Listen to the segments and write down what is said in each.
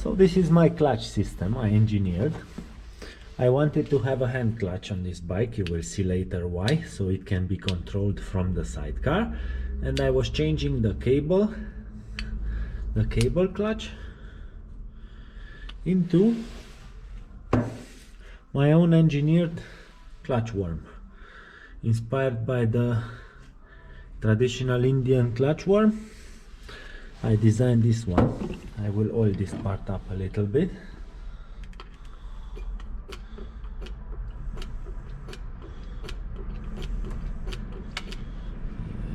So this is my clutch system I engineered. I wanted to have a hand clutch on this bike, you will see later why, so it can be controlled from the sidecar. And I was changing the cable clutch into my own engineered clutch worm, inspired by the traditional Indian clutch worm. I designed this one. I will oil this part up a little bit.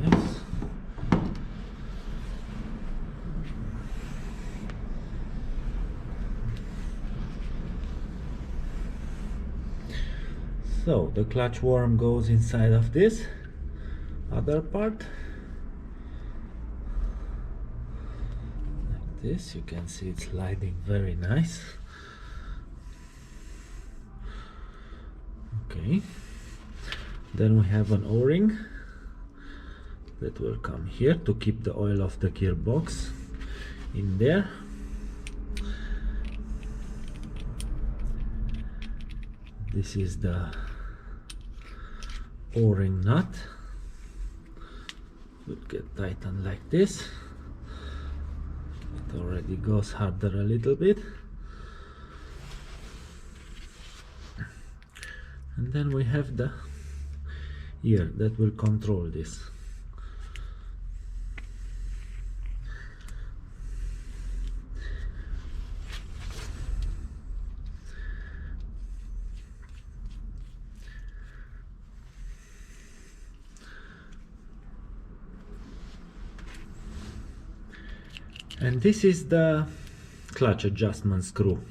Yes. So the clutch worm goes inside of this other part. This, you can see it's sliding very nice. Okay, then we have an o-ring that will come here to keep the oil of the gearbox in there. This is the o-ring nut, would get tightened like this. It already goes harder a little bit. And then we have the ear that will control this. And this is the clutch adjustment screw.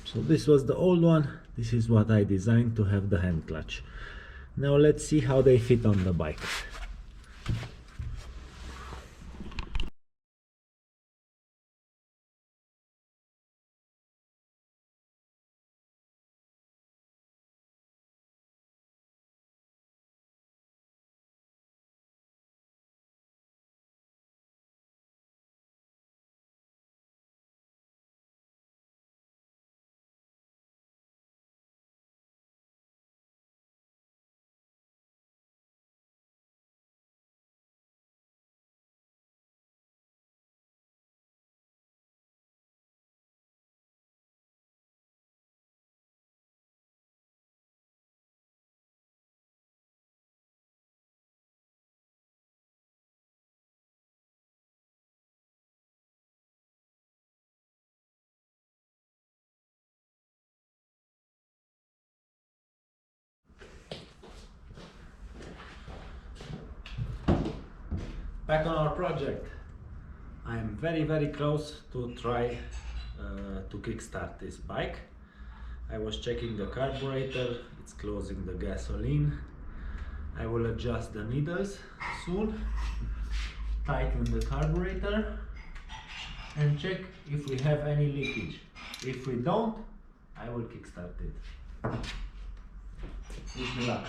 So this was the old one. This is what I designed to have the hand clutch. Now let's see how they fit on the bike. Back on our project. I am very close to try to kickstart this bike. I was checking the carburetor, it's closing the gasoline. I will adjust the needles soon, tighten the carburetor and check if we have any leakage. If we don't, I will kickstart it. Wish me luck.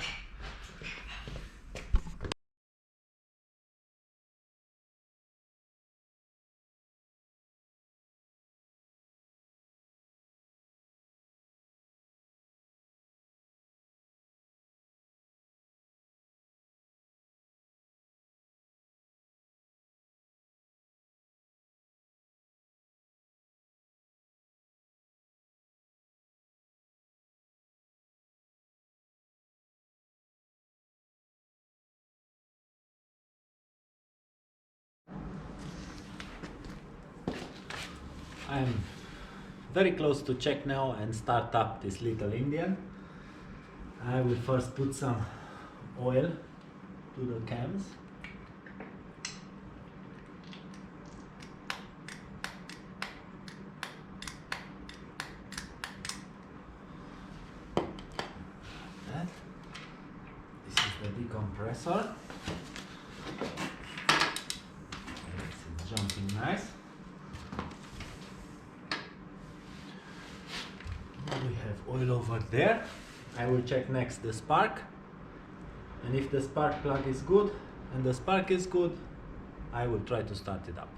I'm very close to check now and start up this little Indian. I will first put some oil to the cams. This is the decompressor. It's jumping nice. We have oil over there. I will check next the spark. And if the spark plug is good and the spark is good, I will try to start it up.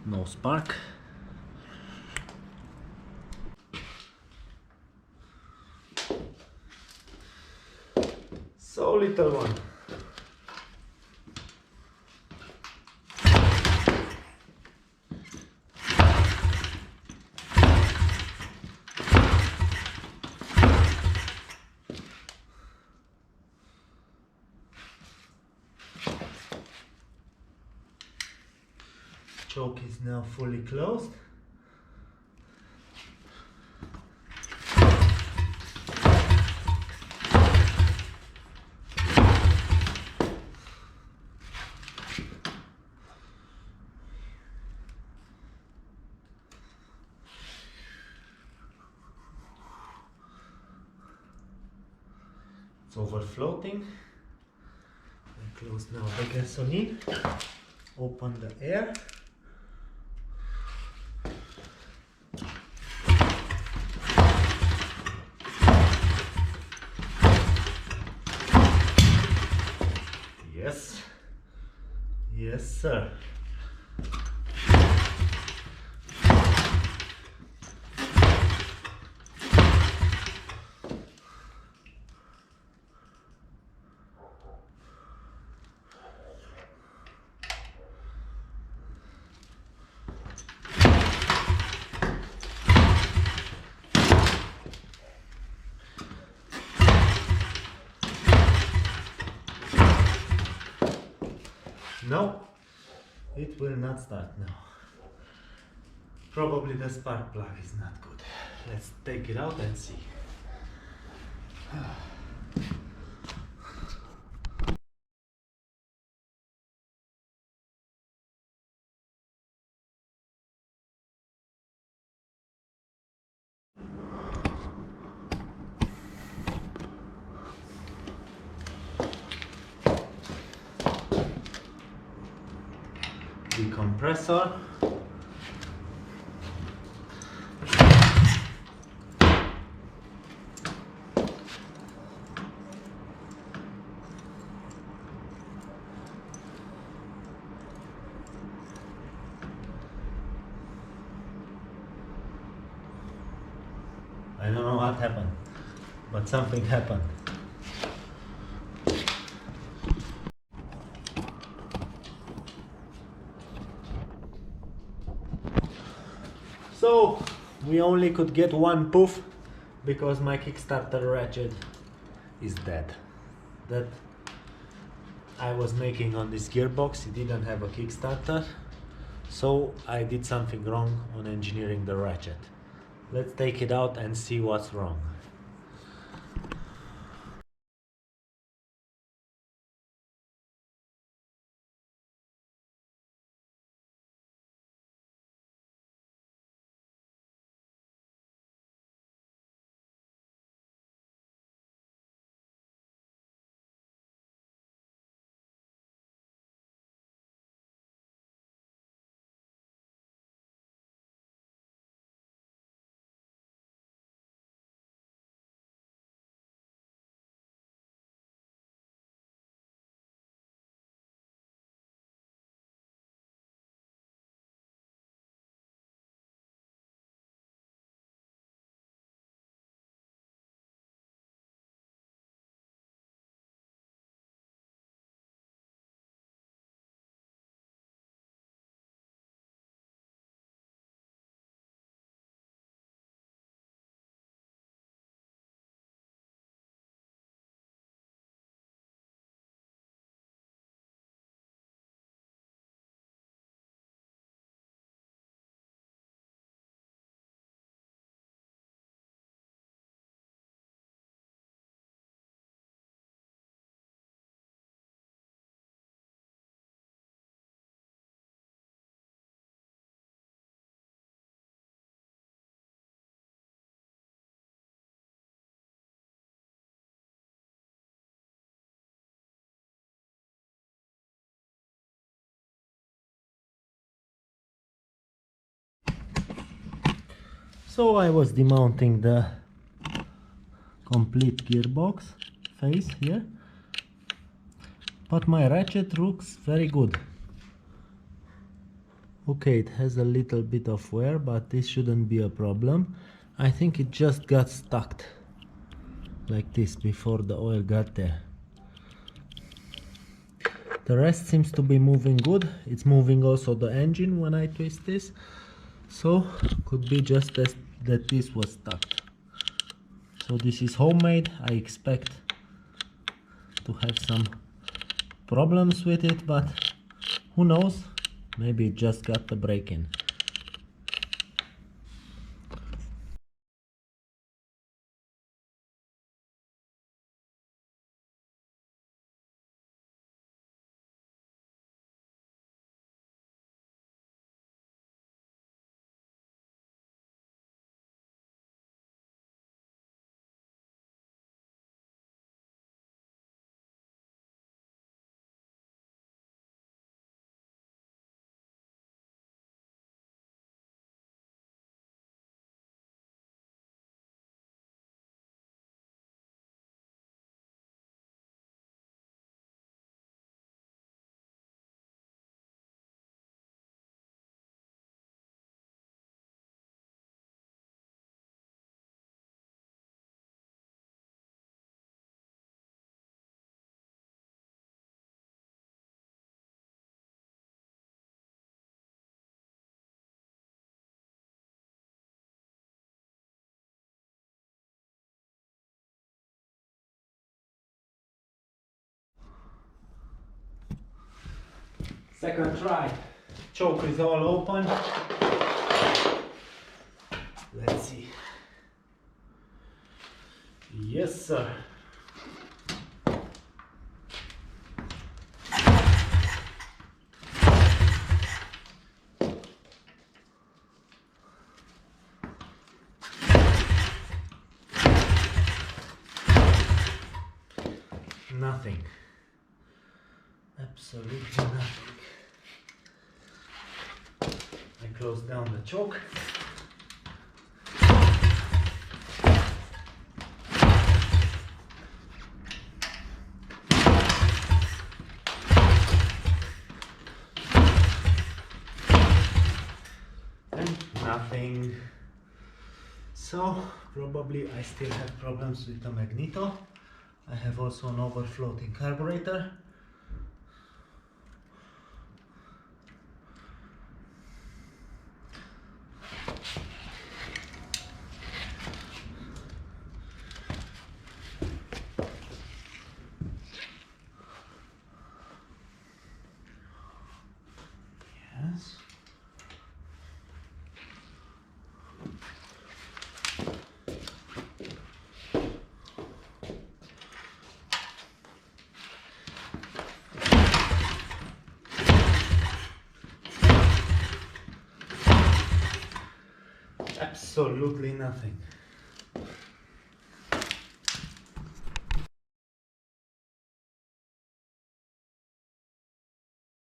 No spark. So little one. Choke is now fully closed. It's over floating. I close now the gasoline. Open the air. Yes. Yes, sir. No, it will not start now. Probably the spark plug is not good. Let's take it out and see. The compressor. I don't know what happened, but something happened. So we only could get one poof because my Kickstarter ratchet is dead. That I was making on this gearbox, it didn't have a Kickstarter, so I did something wrong on engineering the ratchet. Let's take it out and see what's wrong. So I was demounting the complete gearbox face here, but my ratchet looks very good. Okay, it has a little bit of wear, but this shouldn't be a problem. I think it just got stuck like this before the oil got there. The rest seems to be moving good. It's moving also the engine when I twist this, so could be just as that this was stuck. So this is homemade. I expect to have some problems with it, but who knows, maybe it just got the break in. Second try. Choke is all open. Let's see. Yes, sir. Nothing. Absolutely nothing. I close down the choke. And nothing. So probably I still have problems with the magneto. I have also an overfloating carburetor. Yes. Absolutely nothing.